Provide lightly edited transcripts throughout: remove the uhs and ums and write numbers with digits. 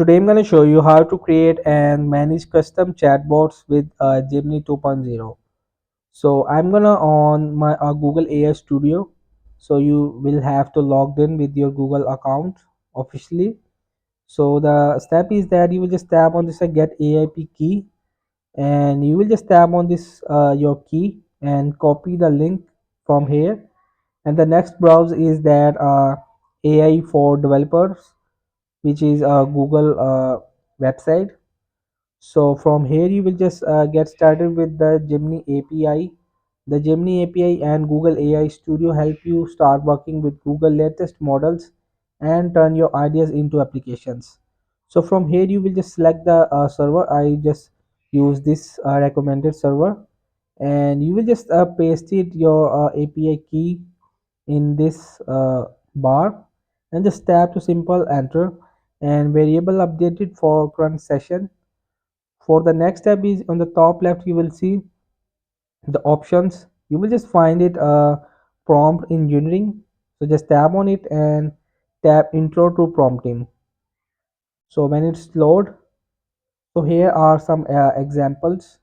Today I'm going to show you how to create and manage custom chatbots with Gemini 2.0. So I'm gonna on my Google AI Studio. So you will have to log in with your Google account officially. So the step is that you will just tap on this get AIP key, and you will just tap on this your key and copy the link from here. And the next browse is that AI for developers, which is a Google website. So from here you will just get started with the Gemini API. The Gemini API and Google AI Studio help you start working with Google latest models and turn your ideas into applications. So from here you will just select the server. I just use this recommended server, and you will just paste it your API key in this bar, and just tap to simple enter and variable updated for current session. For the next tab is on the top left, you will see the options. You will just find it prompt engineering. So just tap on it and tap intro to prompting. So when it's load, so here are some examples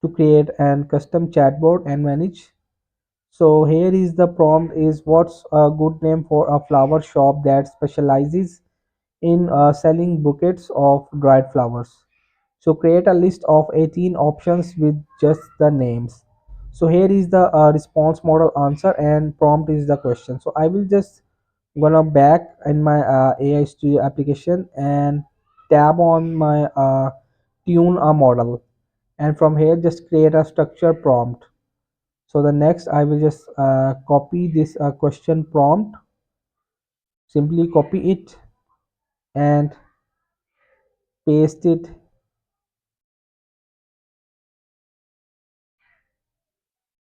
to create and custom chatbot and manage. So here is the prompt is what's a good name for a flower shop that specializes in selling bouquets of dried flowers. So create a list of 18 options with just the names. So here is the response model answer, and prompt is the question. So I will just gonna back in my AI Studio application and tab on my tune a model, and from here just create a structure prompt. So the next I will just copy this question prompt, simply copy it and paste it.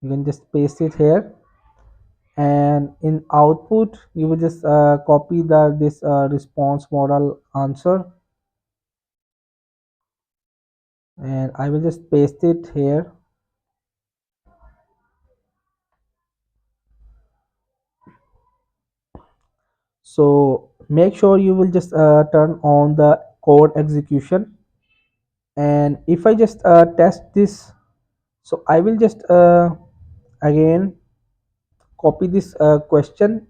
You can just paste it here, and in output you will just copy the this response model answer, and I will just paste it here. So make sure you will just turn on the code execution, and if I just test this, so I will just again copy this question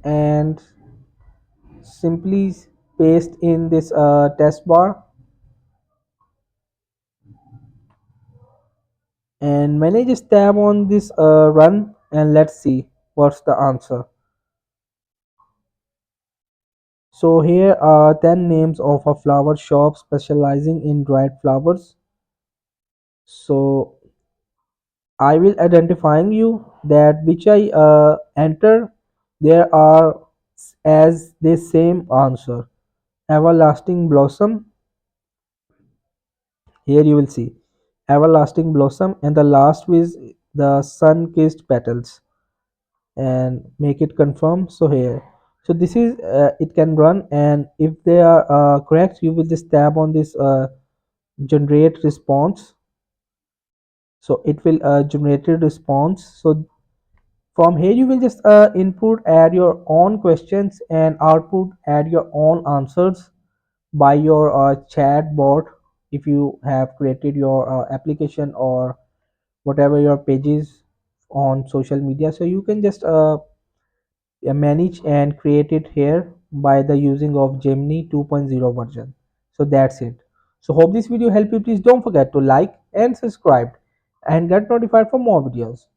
and simply paste in this test bar. And when I just tab on this run, and let's see what's the answer. So here are 10 names of a flower shop specializing in dried flowers. So I will identifying you that which I enter, there are as the same answer. Everlasting blossom. Here you will see everlasting blossom, and the last is the sun-kissed petals, and make it confirm. So here, so this is it can run, and if they are correct, you will just tab on this generate response. So it will generate a response. So from here you will just input add your own questions and output add your own answers by your chat bot. If you have created your application or whatever your pages on social media, so you can just manage and create it here by the using of Gemini 2.0 version. So that's it. So hope this video helped you. Please don't forget to like and subscribe and get notified for more videos.